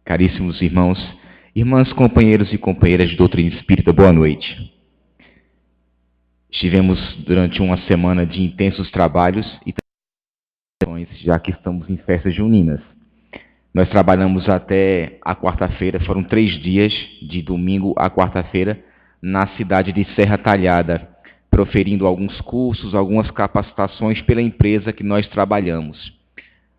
Caríssimos irmãos, irmãs, companheiros e companheiras de doutrina espírita, boa noite. Estivemos durante uma semana de intensos trabalhos e já que estamos em festas juninas. Nós trabalhamos até a quarta-feira, foram 3 dias, de domingo a quarta-feira, na cidade de Serra Talhada, proferindo alguns cursos, algumas capacitações pela empresa que nós trabalhamos.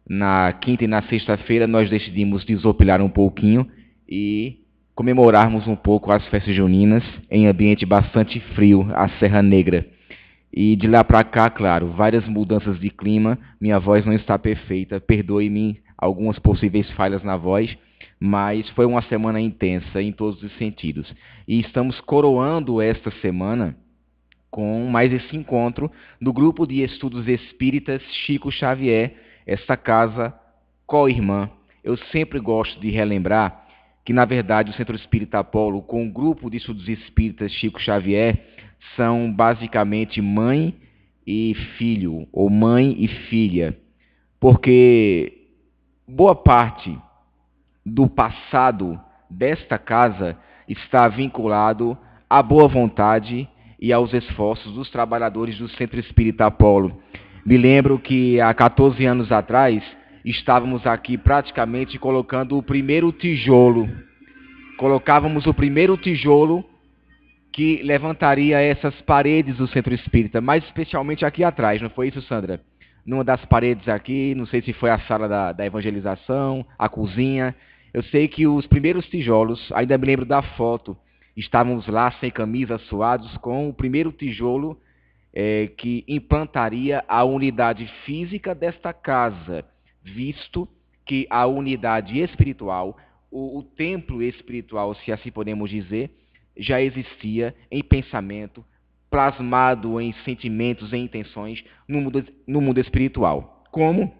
Na quinta e na sexta-feira nós decidimos desopilar um pouquinho e comemorarmos um pouco as festas juninas em ambiente bastante frio, a Serra Negra. E de lá para cá, claro, várias mudanças de clima, minha voz não está perfeita, perdoe-me algumas possíveis falhas na voz, mas foi uma semana intensa em todos os sentidos. E estamos coroando esta semana com mais esse encontro do Grupo de Estudos Espíritas Chico Xavier, esta casa co-irmã. Eu sempre gosto de relembrar que, na verdade, o Centro Espírita Apolo, com o Grupo de Estudos Espíritas Chico Xavier, são basicamente mãe e filho, ou mãe e filha, porque boa parte do passado desta casa está vinculado à boa vontade e aos esforços dos trabalhadores do Centro Espírita Apolo. Me lembro que há 14 anos atrás estávamos aqui praticamente colocando o primeiro tijolo. Colocávamos o primeiro tijolo que levantaria essas paredes do Centro Espírita, mais especialmente aqui atrás, não foi isso, Sandra? Numa das paredes aqui, não sei se foi a sala da evangelização, a cozinha. Eu sei que os primeiros tijolos, ainda me lembro da foto, estávamos lá sem camisa, suados, com o primeiro tijolo que implantaria a unidade física desta casa, visto que a unidade espiritual, o templo espiritual, se assim podemos dizer, já existia em pensamento, plasmado em sentimentos e intenções no mundo espiritual. Como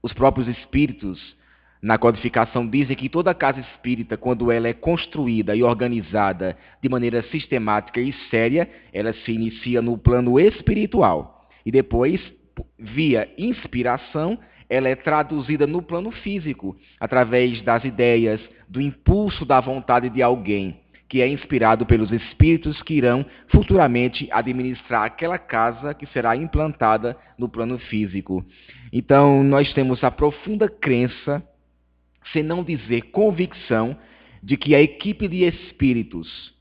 os próprios espíritos, na codificação, dizem que toda casa espírita, quando ela é construída e organizada de maneira sistemática e séria, ela se inicia no plano espiritual. E depois, via inspiração, ela é traduzida no plano físico, através das ideias, do impulso da vontade de alguém, que é inspirado pelos espíritos que irão futuramente administrar aquela casa que será implantada no plano físico. Então, nós temos a profunda crença, se não dizer convicção, de que a equipe de espíritos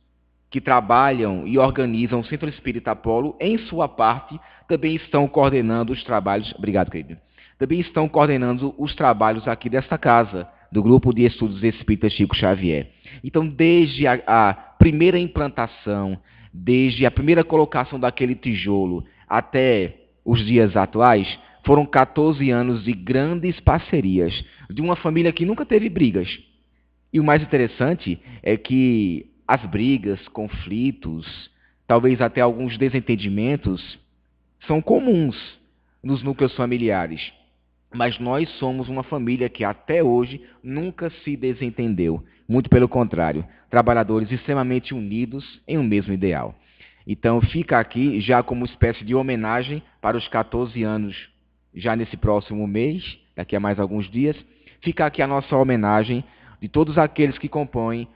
que trabalham e organizam o Centro Espírita Apolo, em sua parte, também estão coordenando os trabalhos. Obrigado, querido. Também estão coordenando os trabalhos aqui desta casa, do Grupo de Estudos Espíritas Chico Xavier. Então, desde a primeira implantação, desde a primeira colocação daquele tijolo até os dias atuais, foram 14 anos de grandes parcerias, de uma família que nunca teve brigas. E o mais interessante é que as brigas, conflitos, talvez até alguns desentendimentos, são comuns nos núcleos familiares. Mas nós somos uma família que até hoje nunca se desentendeu. Muito pelo contrário, trabalhadores extremamente unidos em um mesmo ideal. Então fica aqui já como espécie de homenagem para os 14 anos, já nesse próximo mês, daqui a mais alguns dias, fica aqui a nossa homenagem de todos aqueles que compõem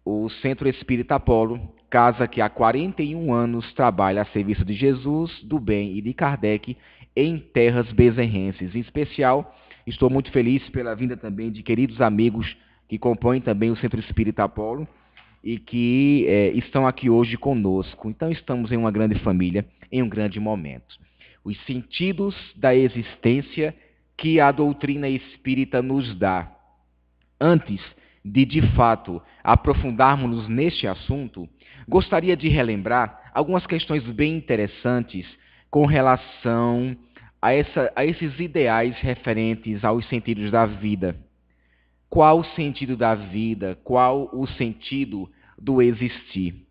o Centro Espírita Apolo, casa que há 41 anos trabalha a serviço de Jesus, do bem e de Kardec em terras bezerrenses. Em especial, estou muito feliz pela vinda também de queridos amigos que compõem também o Centro Espírita Apolo e que estão aqui hoje conosco. Então, estamos em uma grande família, em um grande momento. Os sentidos da existência que a doutrina espírita nos dá. Antes de fato, aprofundarmos neste assunto, gostaria de relembrar algumas questões bem interessantes com relação a esses ideais referentes aos sentidos da vida. Qual o sentido da vida? Qual o sentido do existir?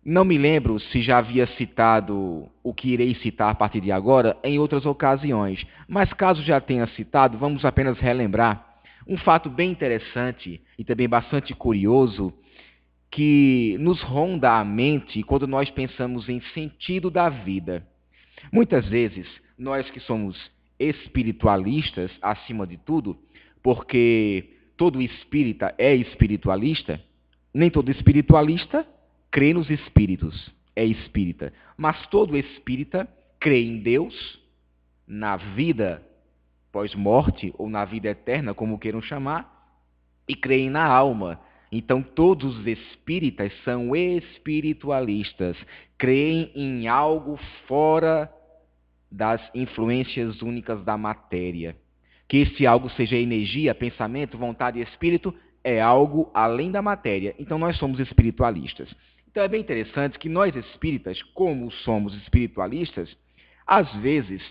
Não me lembro se já havia citado o que irei citar a partir de agora em outras ocasiões, mas caso já tenha citado, vamos apenas relembrar um fato bem interessante e também bastante curioso que nos ronda a mente quando nós pensamos em sentido da vida. Muitas vezes, nós que somos espiritualistas, acima de tudo, porque todo espírita é espiritualista, nem todo espiritualista crê nos espíritos, é espírita. Mas todo espírita crê em Deus, na vida pós-morte ou na vida eterna, como queiram chamar, e creem na alma. Então, todos os espíritas são espiritualistas, creem em algo fora das influências únicas da matéria. Que esse algo seja energia, pensamento, vontade e espírito, é algo além da matéria. Então, nós somos espiritualistas. Então, é bem interessante que nós espíritas, como somos espiritualistas, às vezes,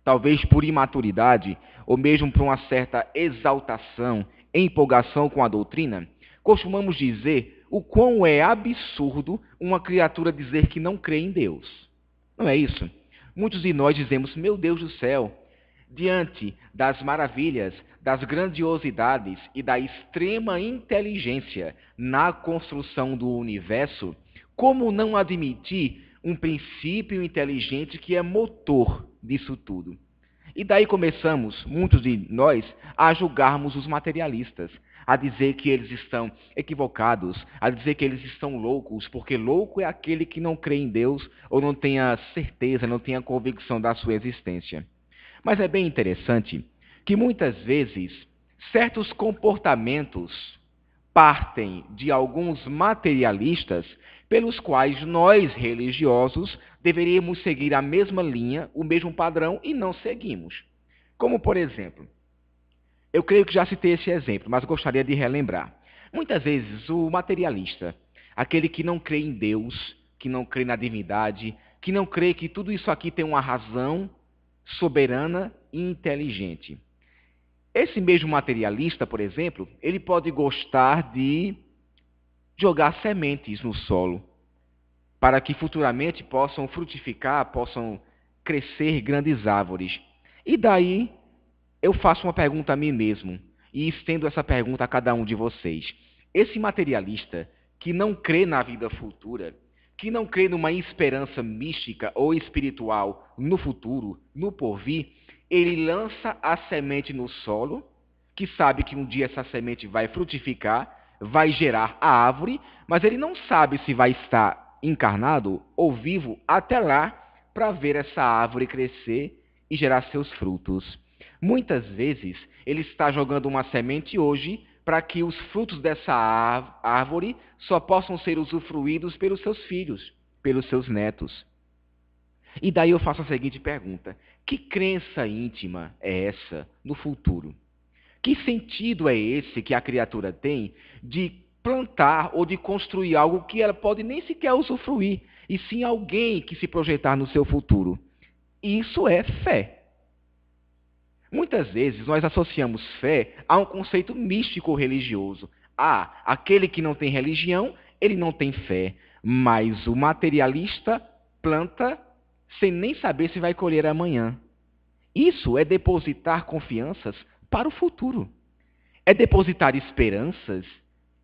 talvez por imaturidade, ou mesmo por uma certa exaltação, empolgação com a doutrina, costumamos dizer o quão é absurdo uma criatura dizer que não crê em Deus. Não é isso? Muitos de nós dizemos, meu Deus do céu, diante das maravilhas, das grandiosidades e da extrema inteligência na construção do universo, como não admitir um princípio inteligente que é motor disso tudo? E daí começamos, muitos de nós, a julgarmos os materialistas, a dizer que eles estão equivocados, a dizer que eles estão loucos, porque louco é aquele que não crê em Deus ou não tem a certeza, não tem a convicção da sua existência. Mas é bem interessante que muitas vezes certos comportamentos partem de alguns materialistas pelos quais nós, religiosos, deveríamos seguir a mesma linha, o mesmo padrão, e não seguimos. Como, por exemplo, eu creio que já citei esse exemplo, mas gostaria de relembrar. Muitas vezes o materialista, aquele que não crê em Deus, que não crê na divindade, que não crê que tudo isso aqui tem uma razão soberana e inteligente. Esse mesmo materialista, por exemplo, ele pode gostar de jogar sementes no solo, para que futuramente possam frutificar, possam crescer grandes árvores. E daí eu faço uma pergunta a mim mesmo, e estendo essa pergunta a cada um de vocês. Esse materialista que não crê na vida futura, que não crê numa esperança mística ou espiritual no futuro, no porvir, ele lança a semente no solo, que sabe que um dia essa semente vai frutificar, vai gerar a árvore, mas ele não sabe se vai estar encarnado ou vivo até lá para ver essa árvore crescer e gerar seus frutos. Muitas vezes ele está jogando uma semente hoje para que os frutos dessa árvore só possam ser usufruídos pelos seus filhos, pelos seus netos. E daí eu faço a seguinte pergunta: que crença íntima é essa no futuro? Que sentido é esse que a criatura tem de plantar ou de construir algo que ela pode nem sequer usufruir, e sim alguém que se projetar no seu futuro? Isso é fé. Muitas vezes nós associamos fé a um conceito místico religioso. Aquele que não tem religião, ele não tem fé. Mas o materialista planta sem nem saber se vai colher amanhã. Isso é depositar confianças para o futuro. É depositar esperanças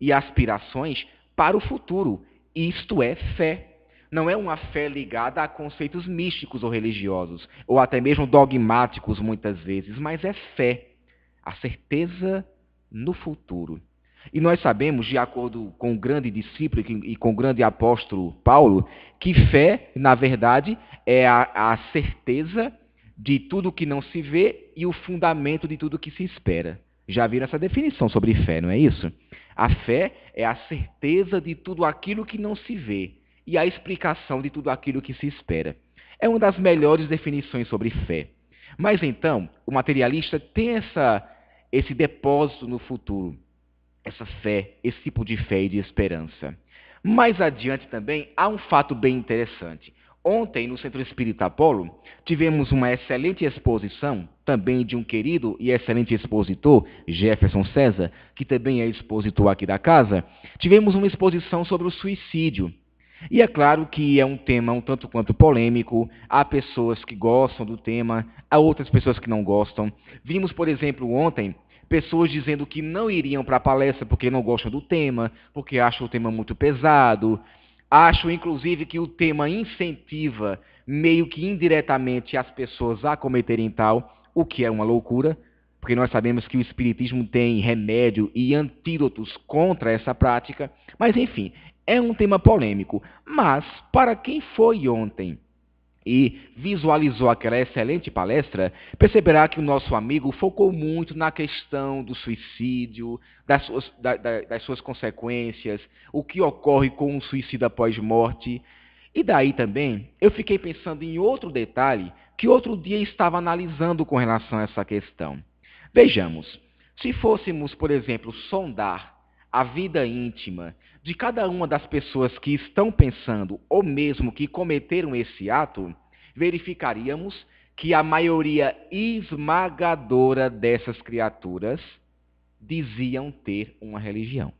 e aspirações para o futuro. Isto é fé. Não é uma fé ligada a conceitos místicos ou religiosos, ou até mesmo dogmáticos muitas vezes, mas é fé, a certeza no futuro. E nós sabemos, de acordo com o grande discípulo e com o grande apóstolo Paulo, que fé, na verdade, é a certeza de tudo que não se vê e o fundamento de tudo que se espera. Já viram essa definição sobre fé, não é isso? A fé é a certeza de tudo aquilo que não se vê e a explicação de tudo aquilo que se espera. É uma das melhores definições sobre fé. Mas então, o materialista tem esse depósito no futuro, essa fé, esse tipo de fé e de esperança. Mais adiante também, há um fato bem interessante. Ontem, no Centro Espírita Apolo, tivemos uma excelente exposição, também de um querido e excelente expositor, Jefferson César, que também é expositor aqui da casa. Tivemos uma exposição sobre o suicídio. E é claro que é um tema um tanto quanto polêmico, há pessoas que gostam do tema, há outras pessoas que não gostam. Vimos, por exemplo, ontem, pessoas dizendo que não iriam para a palestra porque não gostam do tema, porque acham o tema muito pesado, acham inclusive que o tema incentiva meio que indiretamente as pessoas a cometerem tal, o que é uma loucura. porque nós sabemos que o espiritismo tem remédio e antídotos contra essa prática, mas enfim, é um tema polêmico. Mas, para quem foi ontem e visualizou aquela excelente palestra, perceberá que o nosso amigo focou muito na questão do suicídio, das suas consequências, o que ocorre com um suicídio após morte. E daí também eu fiquei pensando em outro detalhe que outro dia estava analisando com relação a essa questão. Vejamos, se fôssemos, por exemplo, sondar a vida íntima de cada uma das pessoas que estão pensando ou mesmo que cometeram esse ato, verificaríamos que a maioria esmagadora dessas criaturas diziam ter uma religião,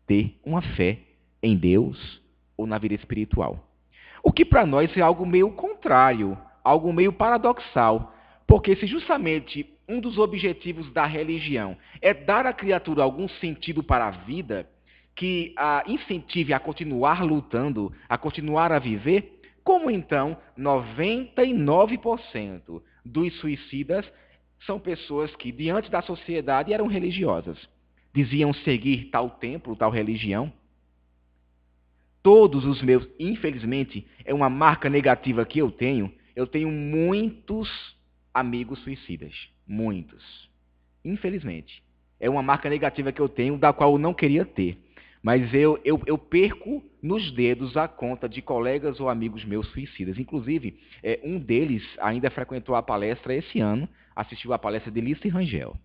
ter uma fé em Deus ou na vida espiritual. O que para nós é algo meio contrário, algo meio paradoxal, porque se justamente um dos objetivos da religião é dar à criatura algum sentido para a vida, que a incentive a continuar lutando, a continuar a viver, como então 99% dos suicidas são pessoas que, diante da sociedade, eram religiosas. Diziam seguir tal templo, tal religião. Todos os meus, infelizmente, é uma marca negativa que eu tenho muitos amigos suicidas. Muitos. Infelizmente. É uma marca negativa que eu tenho, da qual eu não queria ter. Mas eu perco nos dedos a conta de colegas ou amigos meus suicidas. Inclusive, um deles ainda frequentou a palestra esse ano, assistiu à palestra de Lício Rangel.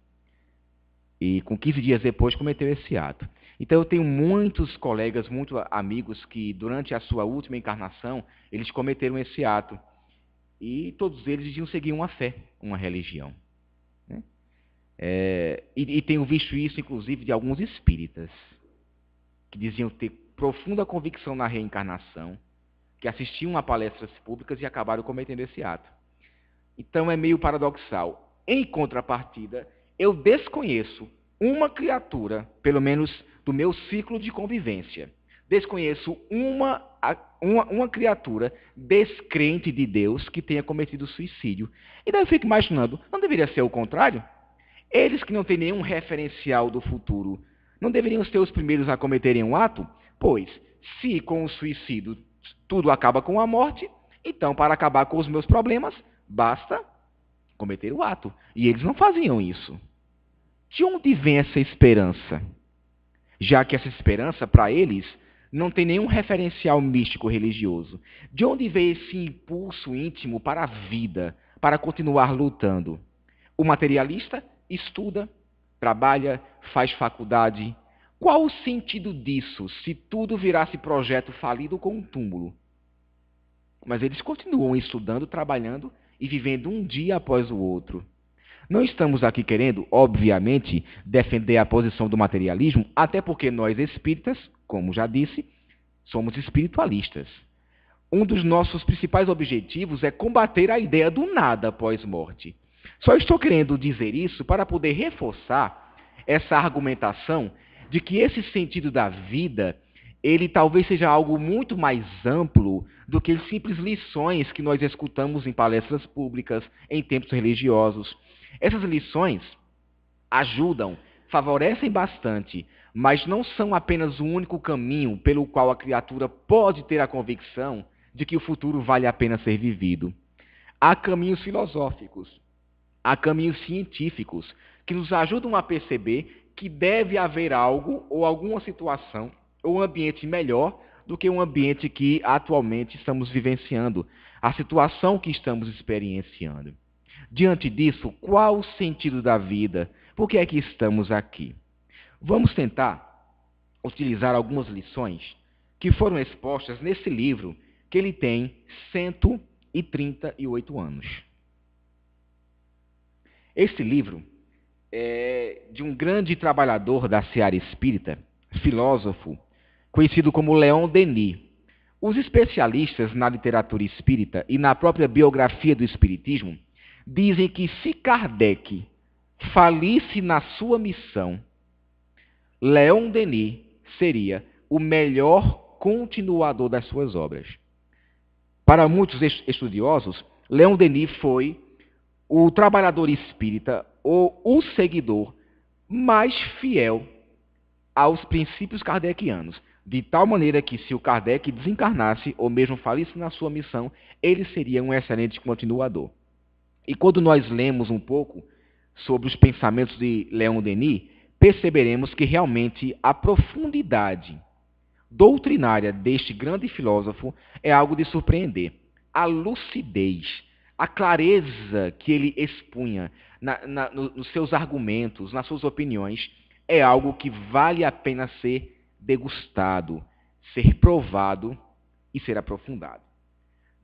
E com 15 dias depois cometeu esse ato. Então eu tenho muitos colegas, muitos amigos que durante a sua última encarnação, eles cometeram esse ato. E todos eles diziam seguir uma fé, uma religião. Né? E tenho visto isso, inclusive, de alguns espíritas, que diziam ter profunda convicção na reencarnação, que assistiam a palestras públicas e acabaram cometendo esse ato. Então é meio paradoxal. Em contrapartida, eu desconheço uma criatura, pelo menos do meu ciclo de convivência, desconheço uma criatura descrente de Deus que tenha cometido suicídio. E daí eu fico imaginando, não deveria ser o contrário? Eles que não têm nenhum referencial do futuro, não deveriam ser os primeiros a cometerem um ato? Pois, se com o suicídio tudo acaba com a morte, então para acabar com os meus problemas, basta cometer o ato. E eles não faziam isso. De onde vem essa esperança? Já que essa esperança, para eles, não tem nenhum referencial místico religioso. De onde vem esse impulso íntimo para a vida, para continuar lutando? O materialista estuda, trabalha, faz faculdade. Qual o sentido disso, se tudo virasse projeto falido com um túmulo? Mas eles continuam estudando, trabalhando e vivendo um dia após o outro. Não estamos aqui querendo, obviamente, defender a posição do materialismo, até porque nós espíritas, como já disse, somos espiritualistas. Um dos nossos principais objetivos é combater a ideia do nada após morte. Só estou querendo dizer isso para poder reforçar essa argumentação de que esse sentido da vida, ele talvez seja algo muito mais amplo do que as simples lições que nós escutamos em palestras públicas, em templos religiosos. Essas lições ajudam, favorecem bastante, mas não são apenas o único caminho pelo qual a criatura pode ter a convicção de que o futuro vale a pena ser vivido. Há caminhos filosóficos, há caminhos científicos que nos ajudam a perceber que deve haver algo ou alguma situação ou um ambiente melhor do que um ambiente que atualmente estamos vivenciando, a situação que estamos experienciando. Diante disso, qual o sentido da vida? Por que é que estamos aqui? Vamos tentar utilizar algumas lições que foram expostas nesse livro, que ele tem 138 anos. Esse livro é de um grande trabalhador da seara espírita, filósofo, conhecido como Leon Denis. Os especialistas na literatura espírita e na própria biografia do espiritismo dizem que se Kardec falisse na sua missão, Leon Denis seria o melhor continuador das suas obras. Para muitos estudiosos, Leon Denis foi o trabalhador espírita, ou o seguidor mais fiel aos princípios kardecianos, de tal maneira que se o Kardec desencarnasse ou mesmo falisse na sua missão, ele seria um excelente continuador. E quando nós lemos um pouco sobre os pensamentos de Leon Denis, perceberemos que realmente a profundidade doutrinária deste grande filósofo é algo de surpreender. A lucidez, a clareza que ele expunha nos seus argumentos, nas suas opiniões, é algo que vale a pena ser degustado, ser provado e ser aprofundado.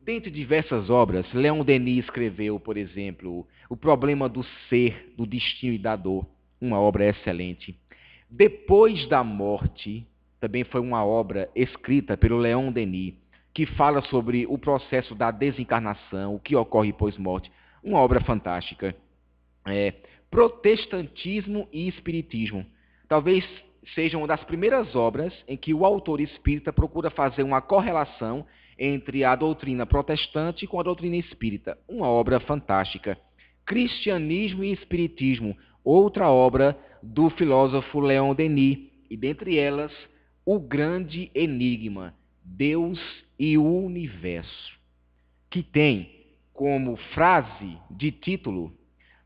Dentre diversas obras, Leon Denis escreveu, por exemplo, O Problema do Ser, do Destino e da Dor, uma obra excelente. Depois da Morte, também foi uma obra escrita pelo Leon Denis, que fala sobre o processo da desencarnação, o que ocorre pós-morte, uma obra fantástica. Protestantismo e Espiritismo. Talvez seja uma das primeiras obras em que o autor espírita procura fazer uma correlação entre a doutrina protestante com a doutrina espírita. Uma obra fantástica. Cristianismo e Espiritismo, outra obra do filósofo Leon Denis, e dentre elas, O Grande Enigma, Deus e o Universo, que tem como frase de título: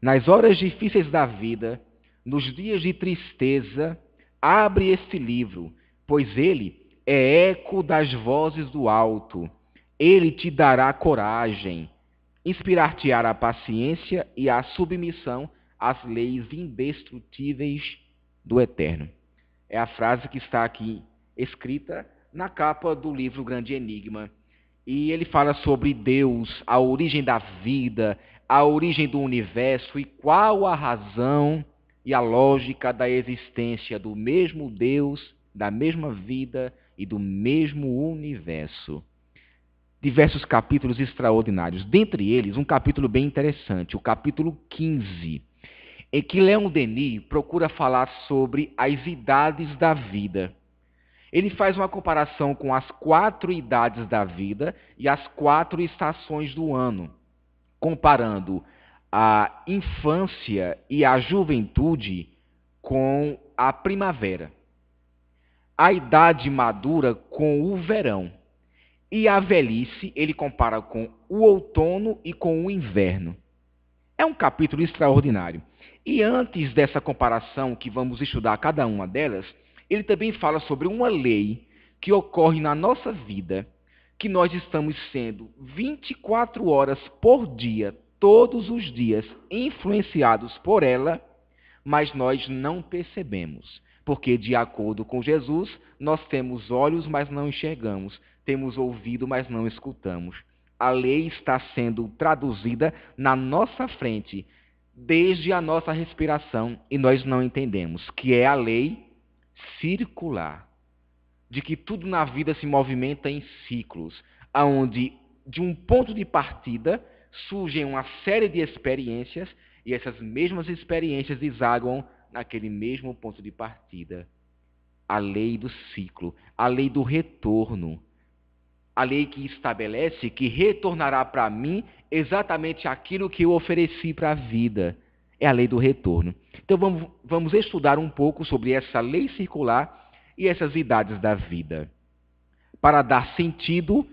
nas horas difíceis da vida, nos dias de tristeza, abre este livro, pois ele é eco das vozes do alto. Ele te dará coragem, inspirar-te-á a paciência e a submissão às leis indestrutíveis do Eterno. É a frase que está aqui escrita na capa do livro Grande Enigma. E ele fala sobre Deus, a origem da vida, a origem do universo e qual a razão e a lógica da existência do mesmo Deus, da mesma vida e do mesmo universo. Diversos capítulos extraordinários. Dentre eles, um capítulo bem interessante, o capítulo 15, em que Leon Denis procura falar sobre as idades da vida. Ele faz uma comparação com as 4 idades da vida e as 4 estações do ano, comparando a infância e a juventude com a primavera, a idade madura com o verão, e a velhice ele compara com o outono e com o inverno. É um capítulo extraordinário. E antes dessa comparação, que vamos estudar cada uma delas, ele também fala sobre uma lei que ocorre na nossa vida, que nós estamos sendo 24 horas por dia, todos os dias, influenciados por ela, mas nós não percebemos. Porque, de acordo com Jesus, nós temos olhos, mas não enxergamos, temos ouvido, mas não escutamos. A lei está sendo traduzida na nossa frente, desde a nossa respiração, e nós não entendemos, que é a lei circular, de que tudo na vida se movimenta em ciclos, onde de um ponto de partida surgem uma série de experiências, e essas mesmas experiências desaguam naquele mesmo ponto de partida. A lei do ciclo, a lei do retorno, a lei que estabelece que retornará para mim exatamente aquilo que eu ofereci para a vida. É a lei do retorno. Então vamos estudar um pouco sobre essa lei circular e essas idades da vida, para dar sentido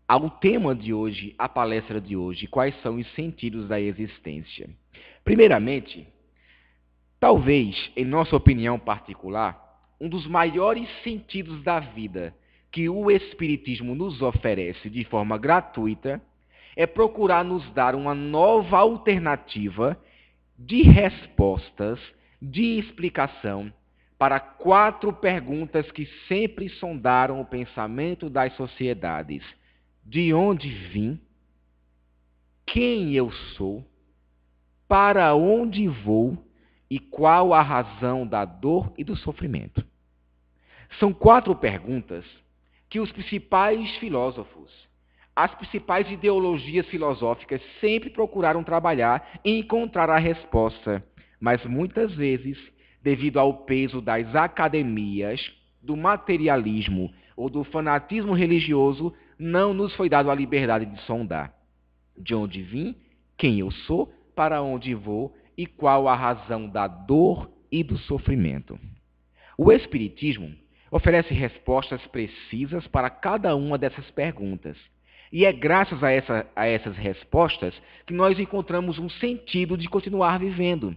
ao tema de hoje, à palestra de hoje. Quais são os sentidos da existência? Primeiramente, talvez, em nossa opinião particular, um dos maiores sentidos da vida que o Espiritismo nos oferece de forma gratuita é procurar nos dar uma nova alternativa de respostas, de explicação para 4 perguntas que sempre sondaram o pensamento das sociedades: de onde vim? Quem eu sou? Para onde vou? E qual a razão da dor e do sofrimento? São 4 perguntas que os principais filósofos, as principais ideologias filosóficas sempre procuraram trabalhar e encontrar a resposta, mas muitas vezes, devido ao peso das academias, do materialismo ou do fanatismo religioso, não nos foi dado a liberdade de sondar. De onde vim, quem eu sou, para onde vou e qual a razão da dor e do sofrimento. O Espiritismo oferece respostas precisas para cada uma dessas perguntas. E é graças a essas respostas que nós encontramos um sentido de continuar vivendo.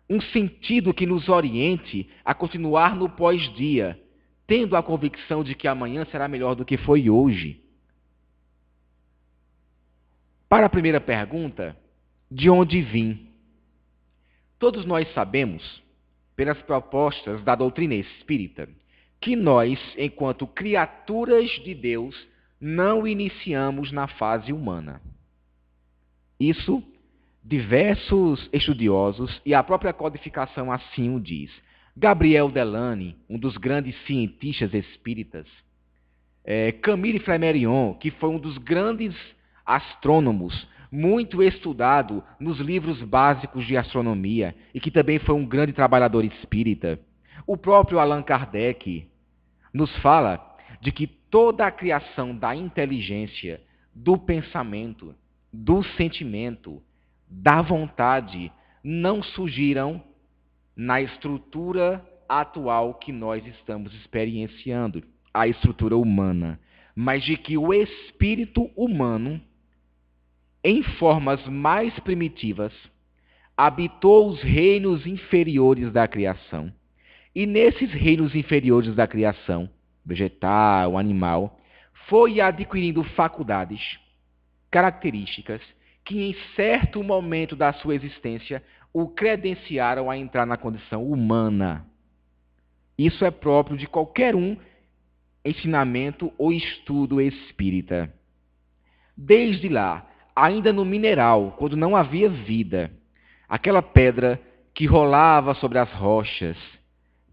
Um sentido que nos oriente a continuar no pós-dia, tendo a convicção de que amanhã será melhor do que foi hoje. Para a primeira pergunta, de onde vim? Todos nós sabemos, pelas propostas da doutrina espírita, que nós, enquanto criaturas de Deus, não iniciamos na fase humana. Isso, diversos estudiosos e a própria codificação assim o diz. Gabriel Delany, um dos grandes cientistas espíritas, Camille Flammarion, que foi um dos grandes astrônomos, muito estudado nos livros básicos de astronomia e que também foi um grande trabalhador espírita. O próprio Allan Kardec nos fala de que toda a criação da inteligência, do pensamento, do sentimento, da vontade, não surgiram na estrutura atual que nós estamos experienciando, a estrutura humana, mas de que o espírito humano, em formas mais primitivas, habitou os reinos inferiores da criação. E nesses reinos inferiores da criação, vegetal, animal, foi adquirindo faculdades, características, que em certo momento da sua existência o credenciaram a entrar na condição humana. Isso é próprio de qualquer ensinamento ou estudo espírita. Desde lá, ainda no mineral, quando não havia vida, aquela pedra que rolava sobre as rochas,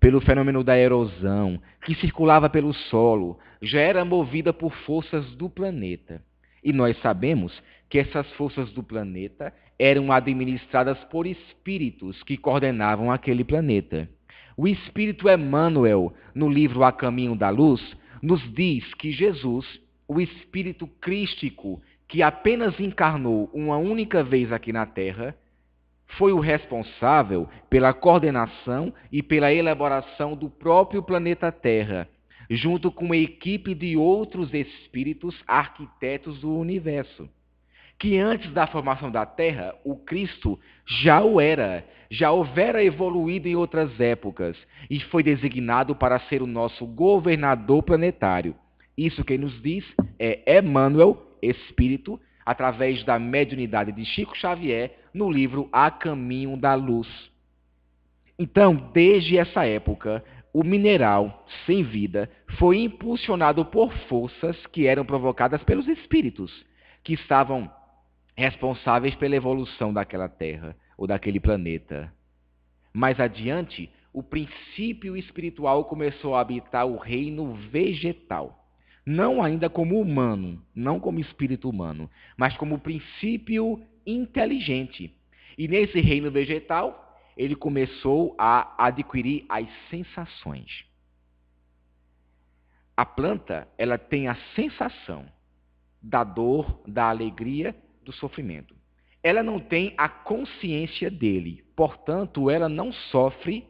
pelo fenômeno da erosão, que circulava pelo solo, já era movida por forças do planeta. E nós sabemos que essas forças do planeta eram administradas por espíritos que coordenavam aquele planeta. O espírito Emmanuel, no livro A Caminho da Luz, nos diz que Jesus, o espírito crístico, que apenas encarnou uma única vez aqui na Terra, foi o responsável pela coordenação e pela elaboração do próprio planeta Terra, junto com uma equipe de outros espíritos arquitetos do universo. Que antes da formação da Terra, o Cristo já o era, já houvera evoluído em outras épocas e foi designado para ser o nosso governador planetário. Isso quem nos diz é Emmanuel, Espírito, através da mediunidade de Chico Xavier, no livro A Caminho da Luz. Então, desde essa época, o mineral sem vida foi impulsionado por forças que eram provocadas pelos espíritos, que estavam responsáveis pela evolução daquela Terra ou daquele planeta. Mais adiante, o princípio espiritual começou a habitar o reino vegetal. Não ainda como humano, não como espírito humano, mas como princípio inteligente. E nesse reino vegetal, ele começou a adquirir as sensações. A planta, ela tem a sensação da dor, da alegria, do sofrimento. Ela não tem a consciência dele, portanto, ela não sofre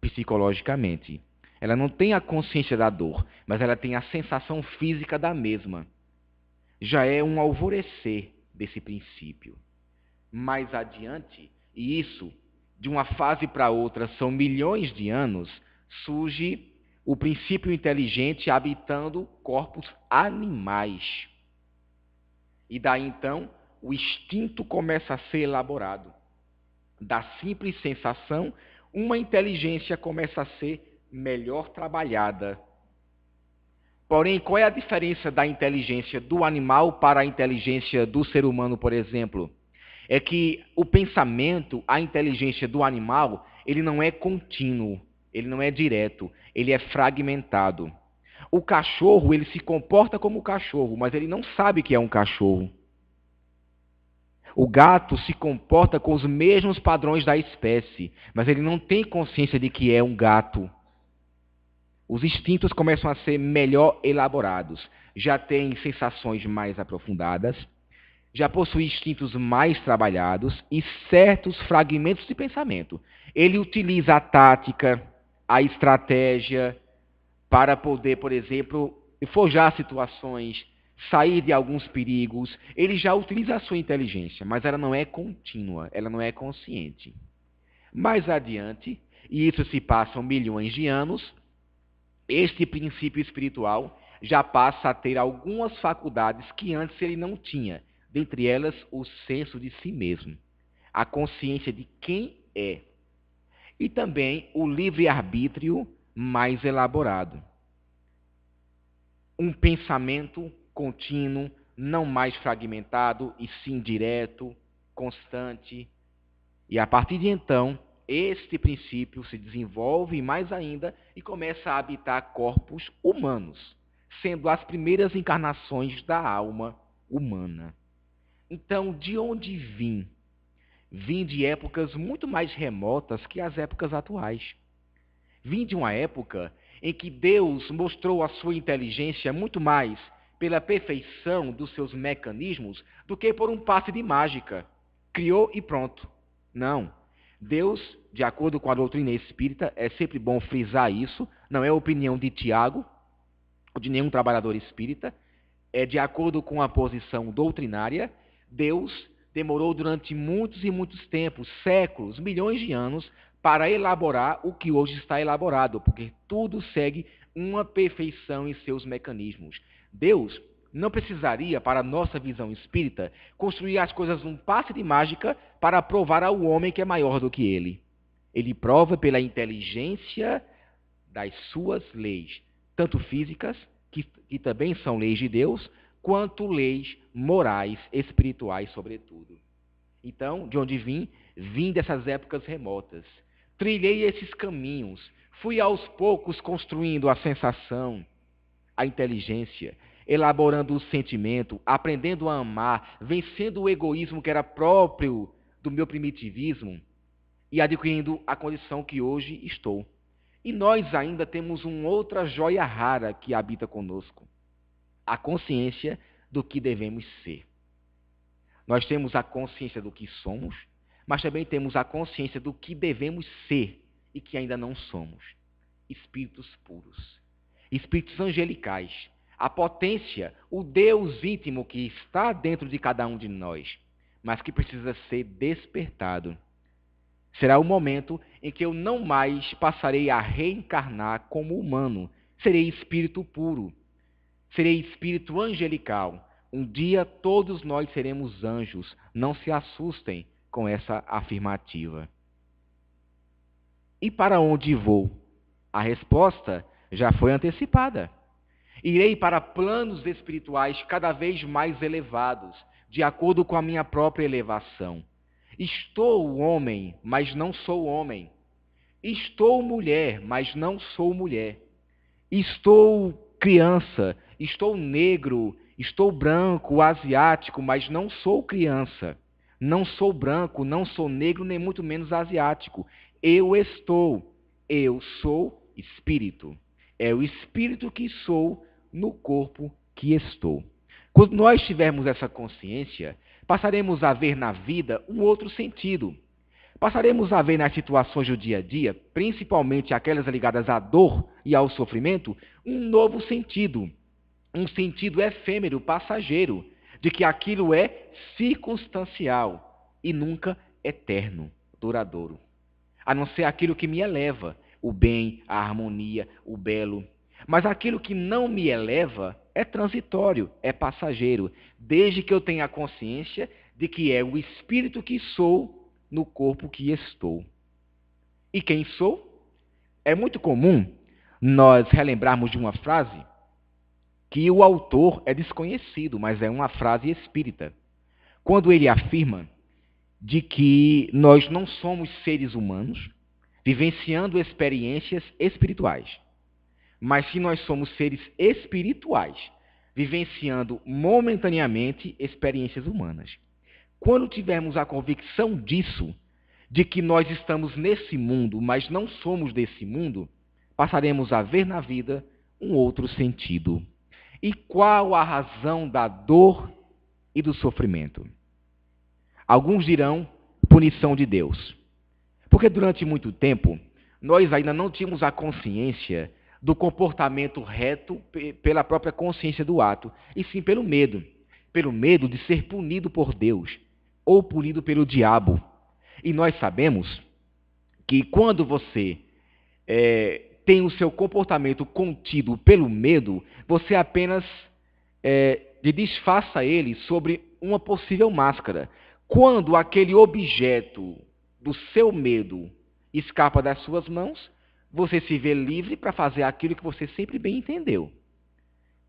psicologicamente. Ela não tem a consciência da dor, mas ela tem a sensação física da mesma. Já é um alvorecer desse princípio. Mais adiante, e isso, de uma fase para outra, são milhões de anos, surge o princípio inteligente habitando corpos animais. E daí então, o instinto começa a ser elaborado. Da simples sensação, uma inteligência começa a ser melhor trabalhada. Porém, qual é a diferença da inteligência do animal para a inteligência do ser humano, por exemplo? É que o pensamento, a inteligência do animal, ele não é contínuo, ele não é direto, ele é fragmentado. O cachorro, ele se comporta como cachorro, mas ele não sabe que é um cachorro. O gato se comporta com os mesmos padrões da espécie, mas ele não tem consciência de que é um gato. Os instintos começam a ser melhor elaborados, já tem sensações mais aprofundadas, já possui instintos mais trabalhados e certos fragmentos de pensamento. Ele utiliza a tática, a estratégia para poder, por exemplo, forjar situações, sair de alguns perigos. Ele já utiliza a sua inteligência, mas ela não é contínua, ela não é consciente. Mais adiante, e isso se passam milhões de anos, este princípio espiritual já passa a ter algumas faculdades que antes ele não tinha, dentre elas o senso de si mesmo, a consciência de quem é, e também o livre-arbítrio mais elaborado. Um pensamento contínuo, não mais fragmentado, e sim direto, constante. E a partir de então, este princípio se desenvolve mais ainda e começa a habitar corpos humanos, sendo as primeiras encarnações da alma humana. Então, de onde vim? Vim de épocas muito mais remotas que as épocas atuais. Vim de uma época em que Deus mostrou a sua inteligência muito mais pela perfeição dos seus mecanismos do que por um passe de mágica. Criou e pronto. Não. Deus, de acordo com a doutrina espírita, é sempre bom frisar isso, não é a opinião de Tiago ou de nenhum trabalhador espírita, é de acordo com a posição doutrinária. Deus demorou durante muitos e muitos tempos, séculos, milhões de anos, para elaborar o que hoje está elaborado, porque tudo segue uma perfeição em seus mecanismos. Deus não precisaria, para a nossa visão espírita, construir as coisas num passe de mágica para provar ao homem que é maior do que ele. Ele prova pela inteligência das suas leis, tanto físicas, que também são leis de Deus, quanto leis morais, espirituais, sobretudo. Então, de onde vim? Vim dessas épocas remotas. Trilhei esses caminhos. Fui aos poucos construindo a sensação, a inteligência, elaborando o sentimento, aprendendo a amar, vencendo o egoísmo que era próprio do meu primitivismo e adquirindo a condição que hoje estou. E nós ainda temos uma outra joia rara que habita conosco: a consciência do que devemos ser. Nós temos a consciência do que somos, mas também temos a consciência do que devemos ser e que ainda não somos. Espíritos puros, espíritos angelicais, a potência, o Deus íntimo que está dentro de cada um de nós, mas que precisa ser despertado. Será o momento em que eu não mais passarei a reencarnar como humano. Serei espírito puro. Serei espírito angelical. Um dia todos nós seremos anjos. Não se assustem com essa afirmativa. E para onde vou? A resposta já foi antecipada. Irei para planos espirituais cada vez mais elevados, de acordo com a minha própria elevação. Estou homem, mas não sou homem. Estou mulher, mas não sou mulher. Estou criança, estou negro, estou branco, asiático, mas não sou criança. Não sou branco, não sou negro, nem muito menos asiático. Eu sou espírito. É o espírito que sou no corpo que estou. Quando nós tivermos essa consciência, passaremos a ver na vida um outro sentido. Passaremos a ver nas situações do dia a dia, principalmente aquelas ligadas à dor e ao sofrimento, um novo sentido. Um sentido efêmero, passageiro, de que aquilo é circunstancial e nunca eterno, duradouro. A não ser aquilo que me eleva, o bem, a harmonia, o belo. Mas aquilo que não me eleva é transitório, é passageiro, desde que eu tenha a consciência de que é o espírito que sou no corpo que estou. E quem sou? É muito comum nós relembrarmos de uma frase que o autor é desconhecido, mas é uma frase espírita, quando ele afirma de que nós não somos seres humanos vivenciando experiências espirituais, mas que nós somos seres espirituais vivenciando momentaneamente experiências humanas. Quando tivermos a convicção disso, de que nós estamos nesse mundo, mas não somos desse mundo, passaremos a ver na vida um outro sentido. E qual a razão da dor e do sofrimento. Alguns dirão punição de Deus. Porque durante muito tempo, nós ainda não tínhamos a consciência do comportamento reto pela própria consciência do ato, e sim pelo medo. Pelo medo de ser punido por Deus ou punido pelo diabo. E nós sabemos que quando você tem o seu comportamento contido pelo medo, você apenas disfarça ele sobre uma possível máscara. Quando aquele objeto do seu medo escapa das suas mãos, você se vê livre para fazer aquilo que você sempre bem entendeu.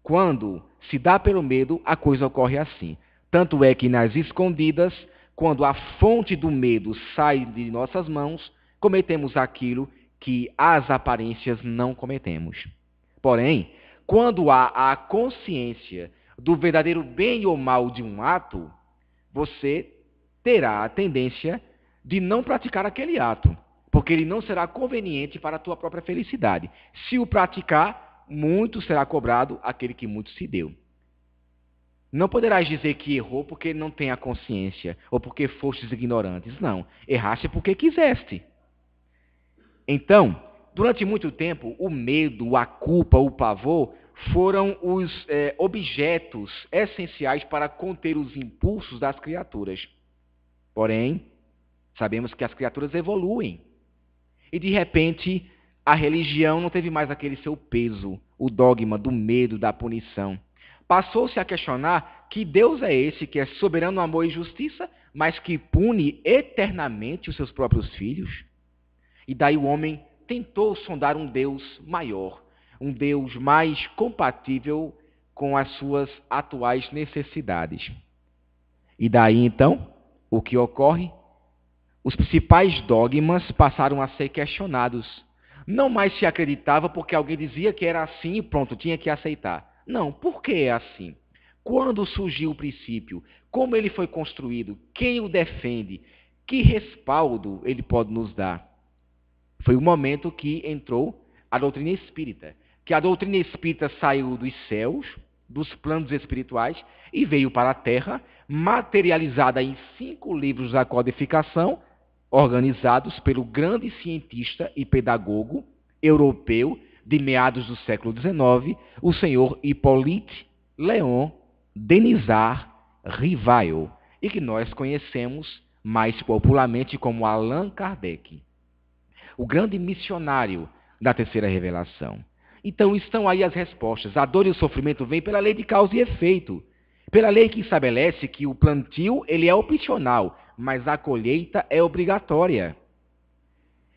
Quando se dá pelo medo, a coisa ocorre assim. Tanto é que nas escondidas, quando a fonte do medo sai de nossas mãos, cometemos aquilo que as aparências não cometemos. Porém, quando há a consciência do verdadeiro bem ou mal de um ato, você terá a tendência de não praticar aquele ato, porque ele não será conveniente para a tua própria felicidade. Se o praticar, muito será cobrado aquele que muito se deu. Não poderás dizer que errou porque não tem a consciência, ou porque fostes ignorantes. Não, erraste porque quiseste. Então, durante muito tempo, o medo, a culpa, o pavor foram os objetos essenciais para conter os impulsos das criaturas. Porém, sabemos que as criaturas evoluem. E, de repente, a religião não teve mais aquele seu peso, o dogma do medo, da punição. Passou-se a questionar que Deus é esse que é soberano amor e justiça, mas que pune eternamente os seus próprios filhos. E daí o homem tentou sondar um Deus maior, um Deus mais compatível com as suas atuais necessidades. E daí, então, o que ocorre? Os principais dogmas passaram a ser questionados. Não mais se acreditava porque alguém dizia que era assim e pronto, tinha que aceitar. Não, por que é assim? Quando surgiu o princípio? Como ele foi construído? Quem o defende? Que respaldo ele pode nos dar? Foi o momento que entrou a doutrina espírita. Que a doutrina espírita saiu dos céus, dos planos espirituais, e veio para a Terra, materializada em 5 livros da codificação, organizados pelo grande cientista e pedagogo europeu de meados do século XIX, o senhor Hippolyte Léon Denisard Rivail, e que nós conhecemos mais popularmente como Allan Kardec, o grande missionário da terceira revelação. Então estão aí as respostas. A dor e o sofrimento vêm pela lei de causa e efeito, pela lei que estabelece que o plantio ele é opcional, mas a colheita é obrigatória.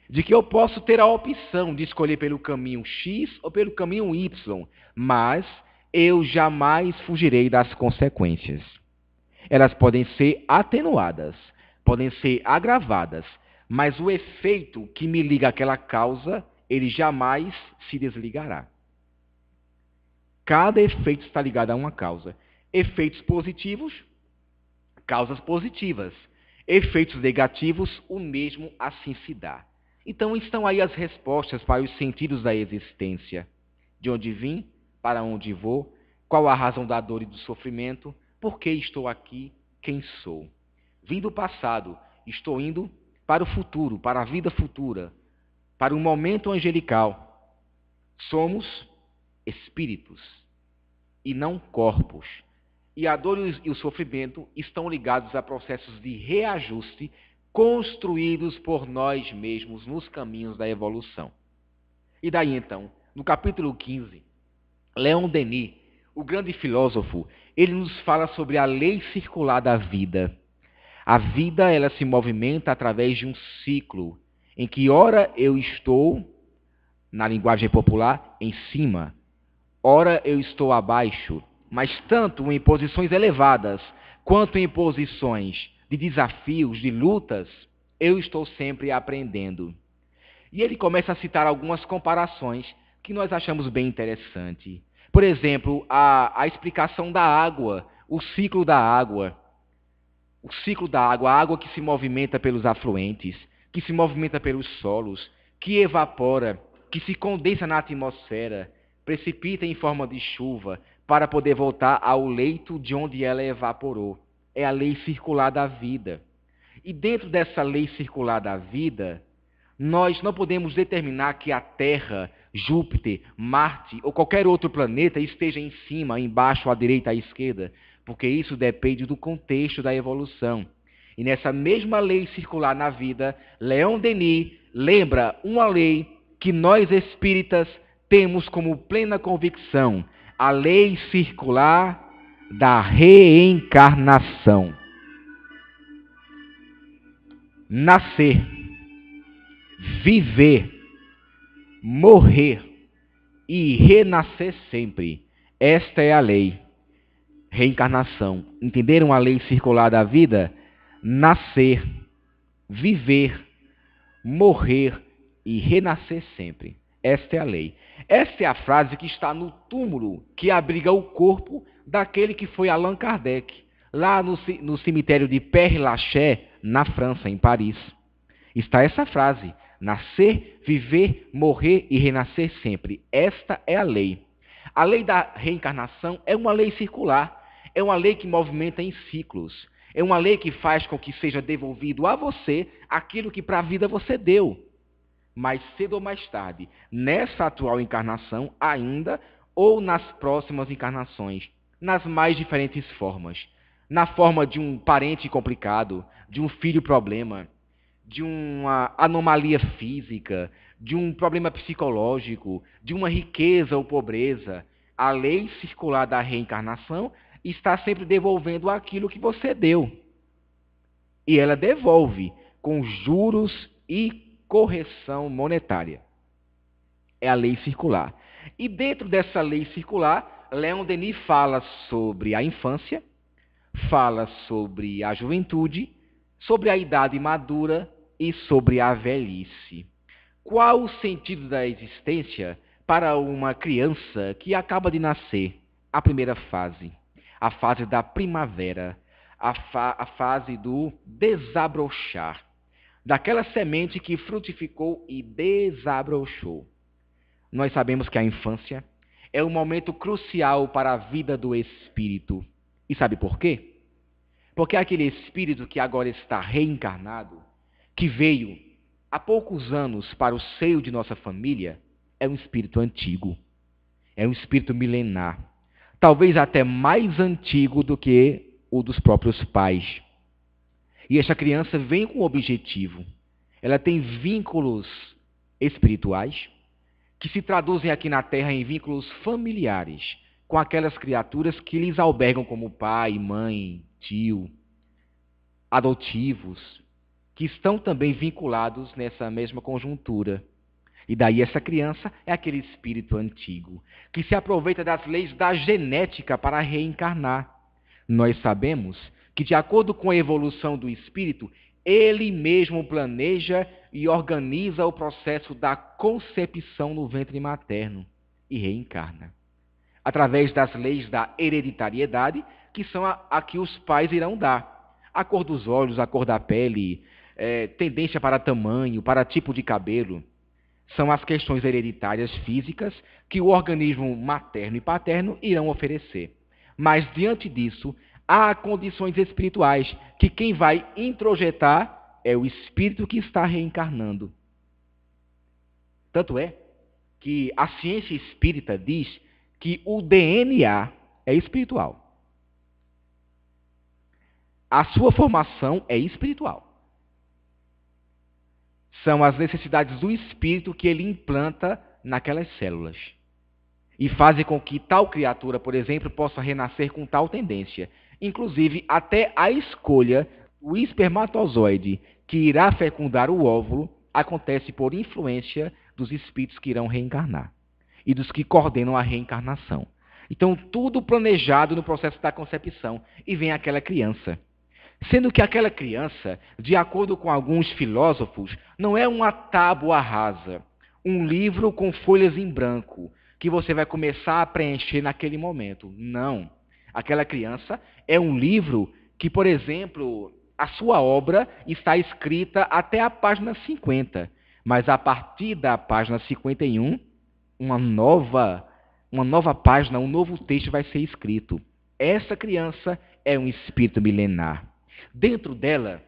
De que eu posso ter a opção de escolher pelo caminho X ou pelo caminho Y, mas eu jamais fugirei das consequências. Elas podem ser atenuadas, podem ser agravadas, mas o efeito que me liga àquela causa, ele jamais se desligará. Cada efeito está ligado a uma causa. Efeitos positivos, causas positivas. Efeitos negativos, o mesmo assim se dá. Então estão aí as respostas para os sentidos da existência. De onde vim, para onde vou, qual a razão da dor e do sofrimento, por que estou aqui, quem sou. Vim do passado, estou indo para o futuro, para a vida futura, para o momento angelical. Somos espíritos e não corpos. E a dor e o sofrimento estão ligados a processos de reajuste construídos por nós mesmos nos caminhos da evolução. E daí então, no capítulo 15, Leon Denis, o grande filósofo, ele nos fala sobre a lei circular da vida. A vida, ela se movimenta através de um ciclo, em que ora eu estou, na linguagem popular, em cima, ora eu estou abaixo, mas tanto em posições elevadas, quanto em posições de desafios, de lutas, eu estou sempre aprendendo. E ele começa a citar algumas comparações que nós achamos bem interessante. Por exemplo, a explicação da água, o ciclo da água. O ciclo da água, a água que se movimenta pelos afluentes, que se movimenta pelos solos, que evapora, que se condensa na atmosfera, precipita em forma de chuva, para poder voltar ao leito de onde ela evaporou. É a lei circular da vida. E dentro dessa lei circular da vida, nós não podemos determinar que a Terra, Júpiter, Marte ou qualquer outro planeta esteja em cima, embaixo, à direita, à esquerda, porque isso depende do contexto da evolução. E nessa mesma lei circular na vida, Leon Denis lembra uma lei que nós espíritas temos como plena convicção, a lei circular da reencarnação. Nascer, viver, morrer e renascer sempre. Esta é a lei. Reencarnação. Entenderam a lei circular da vida? Nascer, viver, morrer e renascer sempre. Esta é a lei. Esta é a frase que está no túmulo que abriga o corpo daquele que foi Allan Kardec, lá no cemitério de Père-Lachaise, na França, em Paris. Está essa frase: nascer, viver, morrer e renascer sempre. Esta é a lei. A lei da reencarnação é uma lei circular, é uma lei que movimenta em ciclos, é uma lei que faz com que seja devolvido a você aquilo que para a vida você deu. Mais cedo ou mais tarde, nessa atual encarnação ainda, ou nas próximas encarnações, nas mais diferentes formas. Na forma de um parente complicado, de um filho problema, de uma anomalia física, de um problema psicológico, de uma riqueza ou pobreza. A lei circular da reencarnação está sempre devolvendo aquilo que você deu. E ela devolve com juros e correção monetária. É a lei circular. E dentro dessa lei circular, Leon Denis fala sobre a infância, fala sobre a juventude, sobre a idade madura e sobre a velhice. Qual o sentido da existência para uma criança que acaba de nascer? A primeira fase, a fase da primavera, a fase do desabrochar, daquela semente que frutificou e desabrochou. Nós sabemos que a infância é um momento crucial para a vida do espírito. E sabe por quê? Porque aquele espírito que agora está reencarnado, que veio há poucos anos para o seio de nossa família, é um espírito antigo. É um espírito milenar. Talvez até mais antigo do que o dos próprios pais. E essa criança vem com um objetivo. Ela tem vínculos espirituais que se traduzem aqui na Terra em vínculos familiares com aquelas criaturas que lhes albergam como pai, mãe, tio, adotivos, que estão também vinculados nessa mesma conjuntura. E daí essa criança é aquele espírito antigo, que se aproveita das leis da genética para reencarnar. Nós sabemos que, de acordo com a evolução do espírito, ele mesmo planeja e organiza o processo da concepção no ventre materno e reencarna. Através das leis da hereditariedade, que são a que os pais irão dar. A cor dos olhos, a cor da pele, tendência para tamanho, para tipo de cabelo. São as questões hereditárias físicas que o organismo materno e paterno irão oferecer. Mas, diante disso, há condições espirituais que quem vai introjetar é o espírito que está reencarnando. Tanto é que a ciência espírita diz que o DNA é espiritual. A sua formação é espiritual. São as necessidades do espírito que ele implanta naquelas células. E fazem com que tal criatura, por exemplo, possa renascer com tal tendência. Inclusive, até a escolha do espermatozoide que irá fecundar o óvulo acontece por influência dos espíritos que irão reencarnar e dos que coordenam a reencarnação. Então, tudo planejado no processo da concepção. E vem aquela criança. Sendo que aquela criança, de acordo com alguns filósofos, não é uma tábua rasa, um livro com folhas em branco, que você vai começar a preencher naquele momento. Não. Aquela criança é um livro que, por exemplo, a sua obra está escrita até a página 50, mas a partir da página 51, um uma nova página, um novo texto vai ser escrito. Essa criança é um espírito milenar. Dentro dela,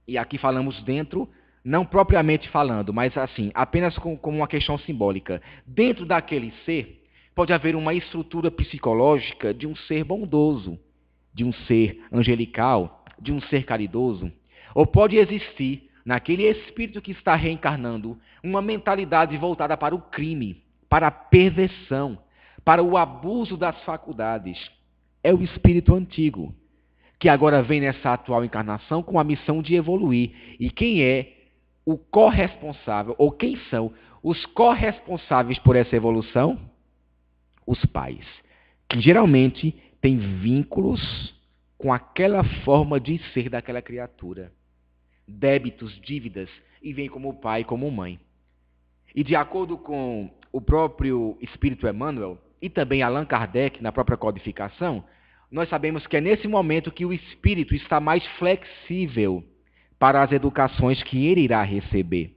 e aqui falamos dentro, não propriamente falando, mas assim, apenas como uma questão simbólica. Dentro daquele ser, pode haver uma estrutura psicológica de um ser bondoso, de um ser angelical, de um ser caridoso. Ou pode existir, naquele espírito que está reencarnando, uma mentalidade voltada para o crime, para a perversão, para o abuso das faculdades. É o espírito antigo, que agora vem nessa atual encarnação com a missão de evoluir. E quem é o corresponsável, ou quem são os corresponsáveis por essa evolução? Os pais, que geralmente têm vínculos com aquela forma de ser daquela criatura. Débitos, dívidas, e vem como pai e como mãe. E de acordo com o próprio Espírito Emmanuel, e também Allan Kardec, na própria codificação, nós sabemos que é nesse momento que o espírito está mais flexível para as educações que ele irá receber.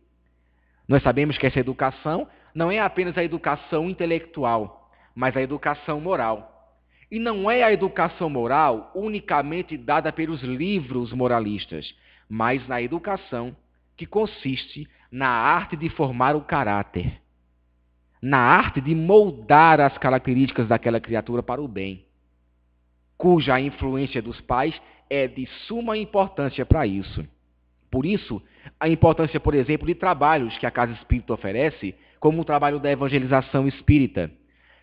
Nós sabemos que essa educação não é apenas a educação intelectual, mas a educação moral. E não é a educação moral unicamente dada pelos livros moralistas, mas na educação que consiste na arte de formar o caráter, na arte de moldar as características daquela criatura para o bem, cuja influência dos pais é de suma importância para isso. Por isso, a importância, por exemplo, de trabalhos que a Casa Espírita oferece, como o trabalho da evangelização espírita,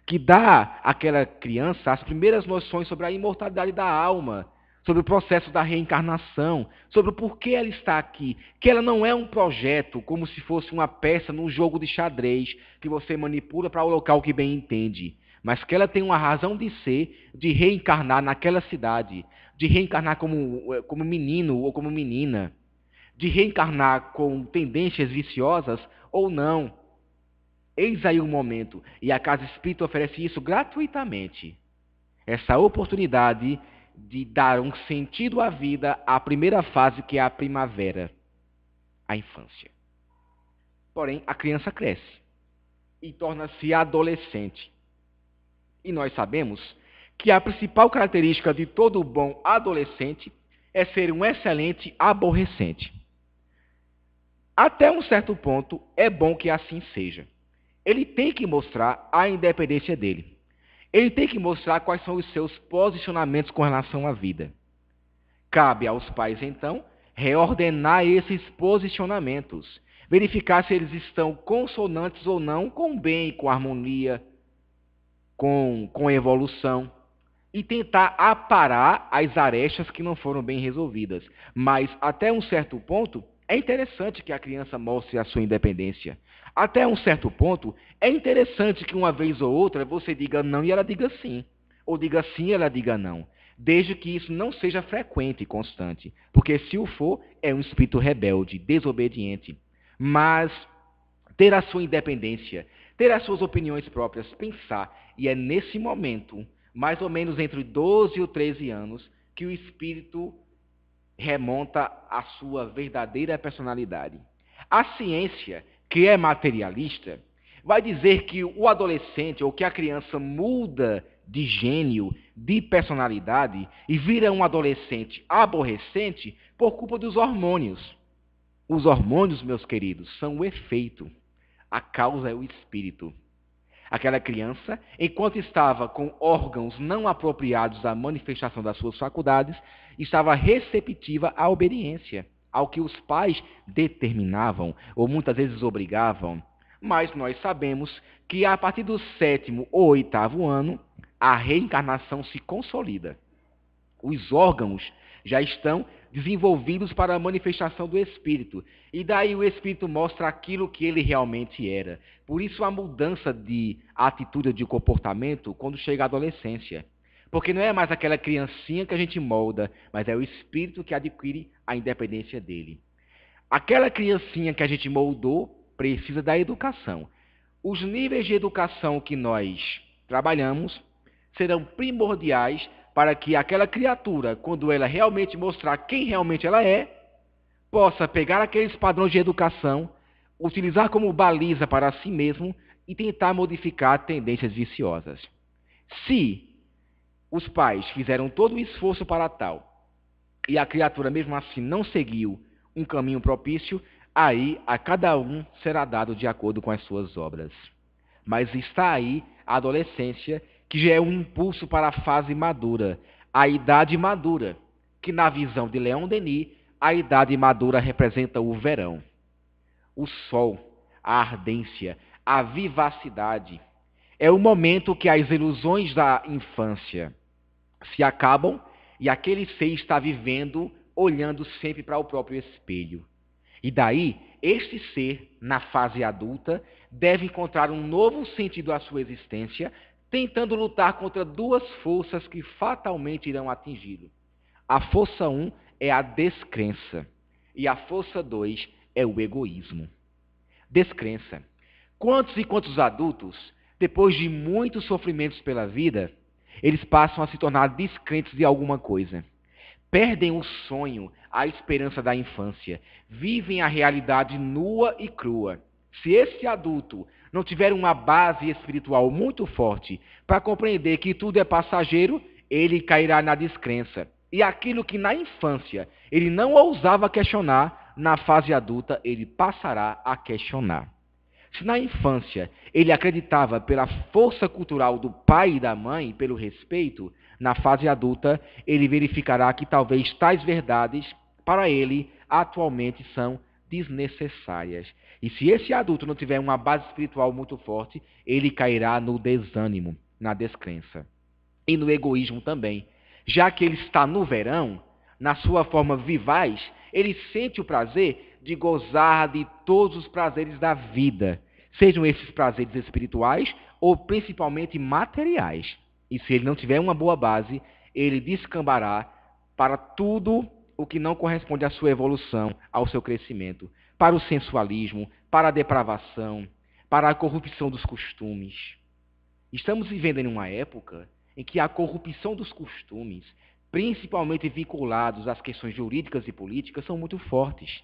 que dá àquela criança as primeiras noções sobre a imortalidade da alma, sobre o processo da reencarnação, sobre o porquê ela está aqui, que ela não é um projeto como se fosse uma peça num jogo de xadrez que você manipula para o local que bem entende, mas que ela tem uma razão de ser, de reencarnar naquela cidade, de reencarnar como menino ou como menina, de reencarnar com tendências viciosas ou não. Eis aí o momento, e a Casa Espírita oferece isso gratuitamente. Essa oportunidade de dar um sentido à vida à primeira fase, que é a primavera, a infância. Porém, a criança cresce e torna-se adolescente. E nós sabemos que a principal característica de todo bom adolescente é ser um excelente aborrecente. Até um certo ponto, é bom que assim seja. Ele tem que mostrar a independência dele. Ele tem que mostrar quais são os seus posicionamentos com relação à vida. Cabe aos pais, então, reordenar esses posicionamentos, verificar se eles estão consonantes ou não com o bem, com a harmonia, com a evolução, e tentar aparar as arestas que não foram bem resolvidas. Mas, até um certo ponto, é interessante que a criança mostre a sua independência. Até um certo ponto, é interessante que uma vez ou outra você diga não e ela diga sim. Ou diga sim e ela diga não. Desde que isso não seja frequente e constante. Porque se o for, é um espírito rebelde, desobediente. Mas ter a sua independência, ter as suas opiniões próprias, pensar. E é nesse momento, mais ou menos entre 12 e 13 anos, que o espírito remonta à sua verdadeira personalidade. A ciência, que é materialista, vai dizer que o adolescente ou que a criança muda de gênio, de personalidade e vira um adolescente aborrecente por culpa dos hormônios. Os hormônios, meus queridos, são o efeito. A causa é o espírito. Aquela criança, enquanto estava com órgãos não apropriados à manifestação das suas faculdades, estava receptiva à obediência, ao que os pais determinavam, ou muitas vezes obrigavam. Mas nós sabemos que a partir do 7º ou 8º ano, a reencarnação se consolida. Os órgãos já estão desenvolvidos para a manifestação do espírito. E daí o espírito mostra aquilo que ele realmente era. Por isso a mudança de atitude, de comportamento, quando chega à adolescência. Porque não é mais aquela criancinha que a gente molda, mas é o espírito que adquire a independência dele. Aquela criancinha que a gente moldou precisa da educação. Os níveis de educação que nós trabalhamos serão primordiais para que aquela criatura, quando ela realmente mostrar quem realmente ela é, possa pegar aqueles padrões de educação, utilizar como baliza para si mesmo e tentar modificar tendências viciosas. Se os pais fizeram todo o esforço para tal e a criatura mesmo assim não seguiu um caminho propício, aí a cada um será dado de acordo com as suas obras. Mas está aí a adolescência, que já é um impulso para a fase madura, a idade madura, que na visão de Leon Denis, a idade madura representa o verão, o sol, a ardência, a vivacidade. É o momento que as ilusões da infância se acabam e aquele ser está vivendo, olhando sempre para o próprio espelho. E daí, este ser, na fase adulta, deve encontrar um novo sentido à sua existência, tentando lutar contra duas forças que fatalmente irão atingi-lo. A força 1 é a descrença e a força 2 é o egoísmo. Descrença. Quantos e quantos adultos, depois de muitos sofrimentos pela vida, eles passam a se tornar descrentes de alguma coisa? Perdem o sonho, a esperança da infância, vivem a realidade nua e crua. Se esse adulto não tiver uma base espiritual muito forte para compreender que tudo é passageiro, ele cairá na descrença. E aquilo que na infância ele não ousava questionar, na fase adulta ele passará a questionar. Se na infância ele acreditava pela força cultural do pai e da mãe, pelo respeito, na fase adulta ele verificará que talvez tais verdades, para ele, atualmente são desnecessárias. E se esse adulto não tiver uma base espiritual muito forte, ele cairá no desânimo, na descrença. E no egoísmo também. Já que ele está no verão, na sua forma vivaz, ele sente o prazer de gozar de todos os prazeres da vida, sejam esses prazeres espirituais ou principalmente materiais. E se ele não tiver uma boa base, ele descambará para tudo o que não corresponde à sua evolução, ao seu crescimento, para o sensualismo, para a depravação, para a corrupção dos costumes. Estamos vivendo em uma época em que a corrupção dos costumes, principalmente vinculados às questões jurídicas e políticas, são muito fortes.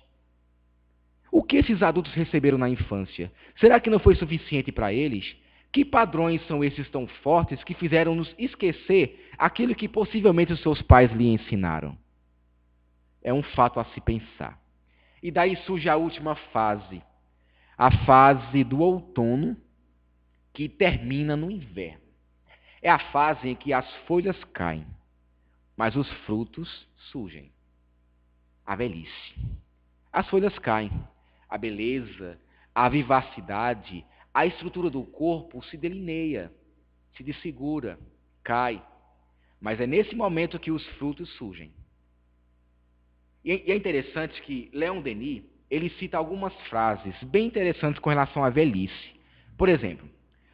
O que esses adultos receberam na infância? Será que não foi suficiente para eles? Que padrões são esses tão fortes que fizeram-nos esquecer aquilo que possivelmente os seus pais lhe ensinaram? É um fato a se pensar. E daí surge a última fase, a fase do outono, que termina no inverno. É a fase em que as folhas caem, mas os frutos surgem. A velhice. As folhas caem, a beleza, a vivacidade, a estrutura do corpo se delineia, se desfigura, cai. Mas é nesse momento que os frutos surgem. E é interessante que Leon Denis, ele cita algumas frases bem interessantes com relação à velhice. Por exemplo,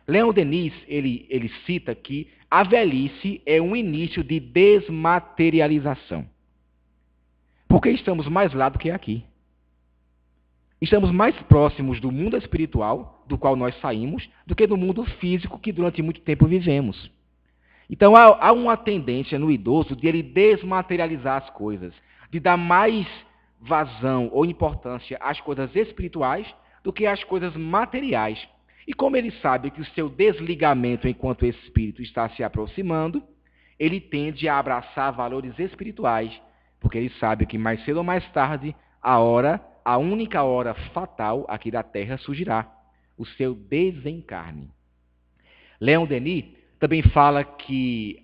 Leon Denis, ele cita que a velhice é um início de desmaterialização. Porque estamos mais lá do que aqui. Estamos mais próximos do mundo espiritual, do qual nós saímos, do que do mundo físico que durante muito tempo vivemos. Então há uma tendência no idoso de ele desmaterializar as coisas, de dar mais vazão ou importância às coisas espirituais do que às coisas materiais. E como ele sabe que o seu desligamento enquanto espírito está se aproximando, ele tende a abraçar valores espirituais, porque ele sabe que mais cedo ou mais tarde, a única hora fatal aqui da Terra surgirá, o seu desencarne. Leon Denis também fala que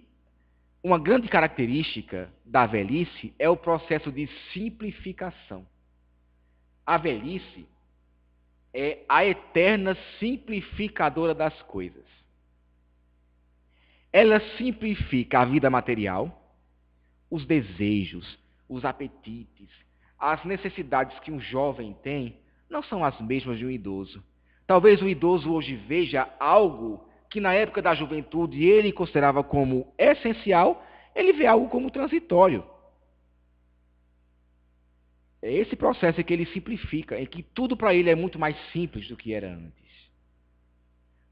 uma grande característica da velhice é o processo de simplificação. A velhice é a eterna simplificadora das coisas. Ela simplifica a vida material, os desejos, os apetites, as necessidades que um jovem tem não são as mesmas de um idoso. Talvez o idoso hoje veja algo que na época da juventude ele considerava como essencial, ele vê algo como transitório. É esse processo que ele simplifica, em que tudo para ele é muito mais simples do que era antes.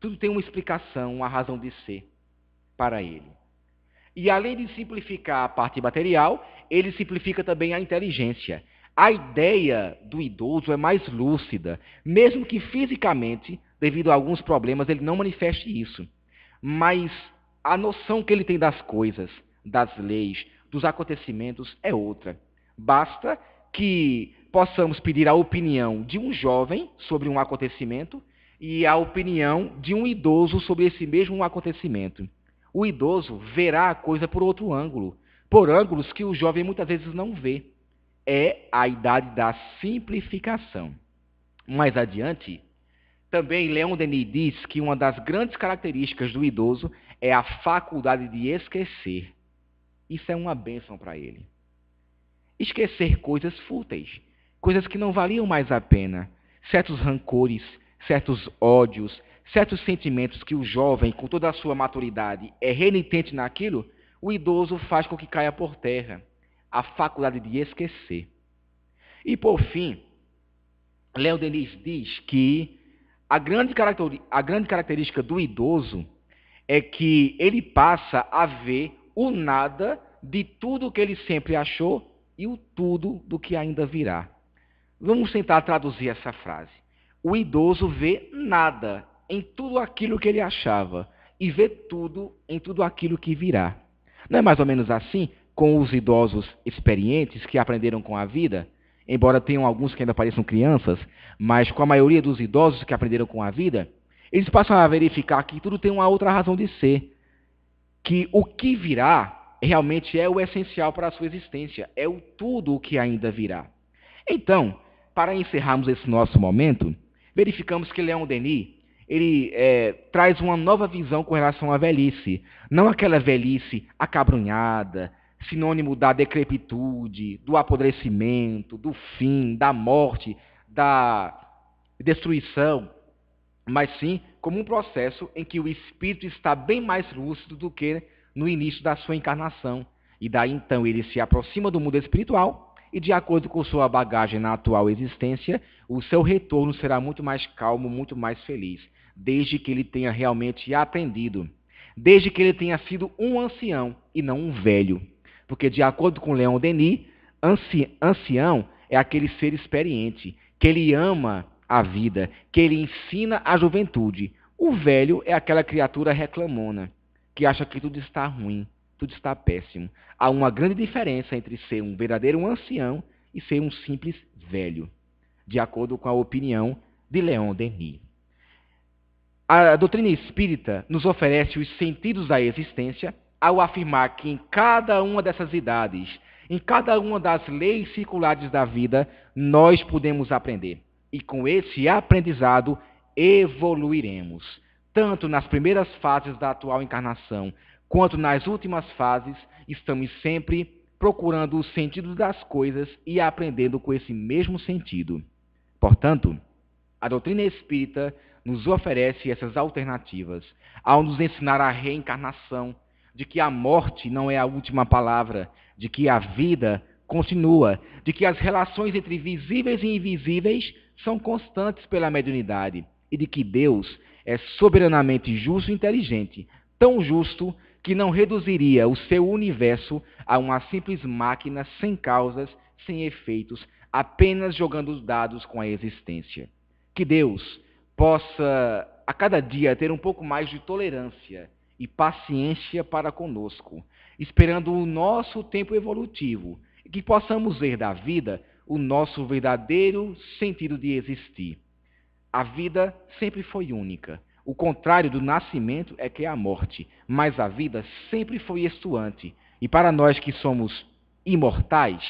Tudo tem uma explicação, uma razão de ser para ele. E além de simplificar a parte material, ele simplifica também a inteligência. a ideia do idoso é mais lúcida, mesmo que fisicamente, devido a alguns problemas, ele não manifeste isso. Mas a noção que ele tem das coisas, das leis, dos acontecimentos é outra. Basta que possamos pedir a opinião de um jovem sobre um acontecimento e a opinião de um idoso sobre esse mesmo acontecimento. O idoso verá a coisa por outro ângulo, por ângulos que o jovem muitas vezes não vê. É a idade da simplificação. Mais adiante, também Leon Denis diz que uma das grandes características do idoso é a faculdade de esquecer. Isso é uma bênção para ele. Esquecer coisas fúteis, coisas que não valiam mais a pena, certos rancores, certos ódios, certos sentimentos que o jovem, com toda a sua maturidade, é renitente naquilo, o idoso faz com que caia por terra. A faculdade de esquecer. E, por fim, Leon Denis diz que a grande característica do idoso é que ele passa a ver o nada de tudo que ele sempre achou e o tudo do que ainda virá. Vamos tentar traduzir essa frase. O idoso vê nada em tudo aquilo que ele achava e vê tudo em tudo aquilo que virá. Não é mais ou menos assim com os idosos experientes que aprenderam com a vida? Embora tenham alguns que ainda pareçam crianças, mas com a maioria dos idosos que aprenderam com a vida, eles passam a verificar que tudo tem uma outra razão de ser. Que o que virá realmente é o essencial para a sua existência, é o tudo o que ainda virá. Então, para encerrarmos esse nosso momento, verificamos que Leon Denis ele traz uma nova visão com relação à velhice. Não aquela velhice acabrunhada, sinônimo da decrepitude, do apodrecimento, do fim, da morte, da destruição, mas sim como um processo em que o espírito está bem mais lúcido do que no início da sua encarnação. E daí então ele se aproxima do mundo espiritual e, de acordo com sua bagagem na atual existência, o seu retorno será muito mais calmo, muito mais feliz, desde que ele tenha realmente aprendido, desde que ele tenha sido um ancião e não um velho. Porque, de acordo com Leon Denis, ancião é aquele ser experiente, que ele ama a vida, que ele ensina a juventude. O velho é aquela criatura reclamona, que acha que tudo está ruim, tudo está péssimo. Há uma grande diferença entre ser um verdadeiro ancião e ser um simples velho, de acordo com a opinião de Leon Denis. A doutrina espírita nos oferece os sentidos da existência ao afirmar que em cada uma dessas idades, em cada uma das leis circulares da vida, nós podemos aprender. E com esse aprendizado evoluiremos, tanto nas primeiras fases da atual encarnação, quanto nas últimas fases, estamos sempre procurando o sentido das coisas e aprendendo com esse mesmo sentido. Portanto, a doutrina espírita nos oferece essas alternativas, ao nos ensinar a reencarnação, de que a morte não é a última palavra, de que a vida continua, de que as relações entre visíveis e invisíveis são constantes pela mediunidade, e de que Deus é soberanamente justo e inteligente, tão justo que não reduziria o seu universo a uma simples máquina sem causas, sem efeitos, apenas jogando os dados com a existência. Que Deus possa, a cada dia, ter um pouco mais de tolerância e paciência para conosco, esperando o nosso tempo evolutivo, e que possamos ver da vida o nosso verdadeiro sentido de existir. A vida sempre foi única. O contrário do nascimento é que é a morte, mas a vida sempre foi estuante. E para nós que somos imortais,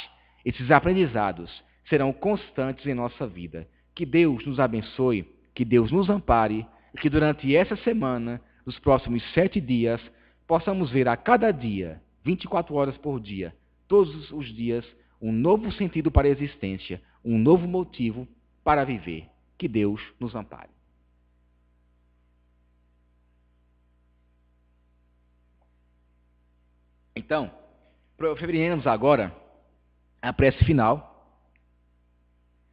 esses aprendizados serão constantes em nossa vida. Que Deus nos abençoe, que Deus nos ampare, e que durante essa semana, nos próximos 7 dias, possamos ver a cada dia, 24 horas por dia, todos os dias, um novo sentido para a existência, um novo motivo para viver. Que Deus nos ampare. Então, proferiremos agora a prece final,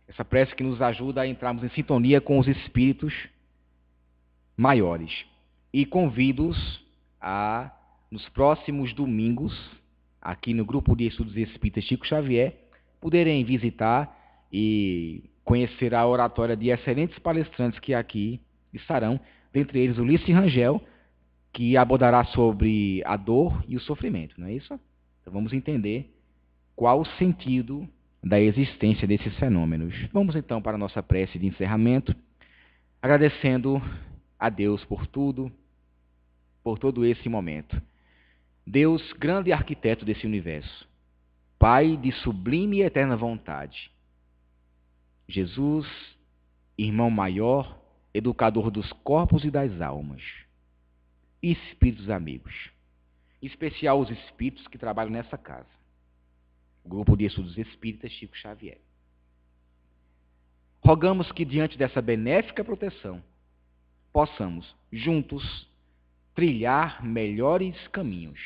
essa prece que nos ajuda a entrarmos em sintonia com os espíritos maiores. E convido-os nos próximos domingos, aqui no Grupo de Estudos Espíritas Chico Xavier, poderem visitar e conhecer a oratória de excelentes palestrantes que aqui estarão, dentre eles Ulisses Rangel, que abordará sobre a dor e o sofrimento, não é isso? Então vamos entender qual o sentido da existência desses fenômenos. Vamos então para a nossa prece de encerramento, agradecendo a Deus por tudo, por todo esse momento. Deus, grande arquiteto desse universo, Pai de sublime e eterna vontade. Jesus, irmão maior, educador dos corpos e das almas. Espíritos amigos, em especial os espíritos que trabalham nessa casa. O grupo de estudos espíritas Chico Xavier. Rogamos que, diante dessa benéfica proteção, possamos, juntos, trilhar melhores caminhos,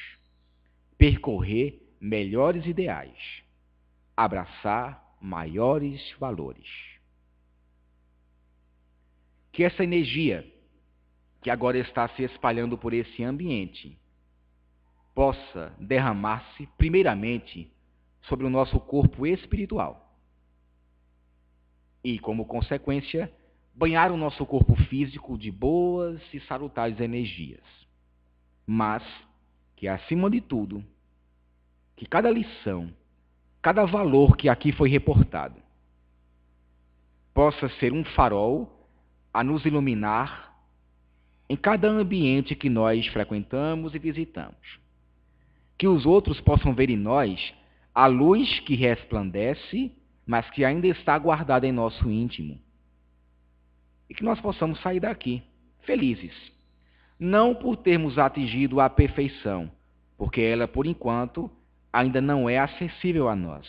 percorrer melhores ideais, abraçar maiores valores. Que essa energia que agora está se espalhando por esse ambiente possa derramar-se, primeiramente, sobre o nosso corpo espiritual e, como consequência, banhar o nosso corpo físico de boas e salutares energias. Mas que, acima de tudo, que cada lição, cada valor que aqui foi reportado, possa ser um farol a nos iluminar em cada ambiente que nós frequentamos e visitamos. Que os outros possam ver em nós a luz que resplandece, mas que ainda está guardada em nosso íntimo. E que nós possamos sair daqui felizes, não por termos atingido a perfeição, porque ela, por enquanto, ainda não é acessível a nós,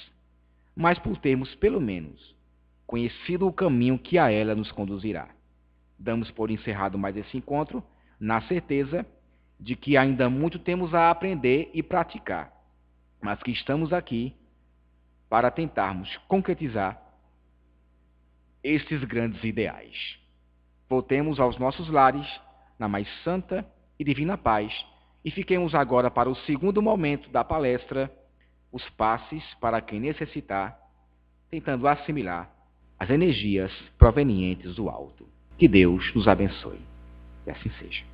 mas por termos, pelo menos, conhecido o caminho que a ela nos conduzirá. Damos por encerrado mais esse encontro, na certeza de que ainda muito temos a aprender e praticar, mas que estamos aqui para tentarmos concretizar estes grandes ideais. Voltemos aos nossos lares, na mais santa e divina paz, e fiquemos agora para o segundo momento da palestra, os passes para quem necessitar, tentando assimilar as energias provenientes do alto. Que Deus nos abençoe. Que assim seja.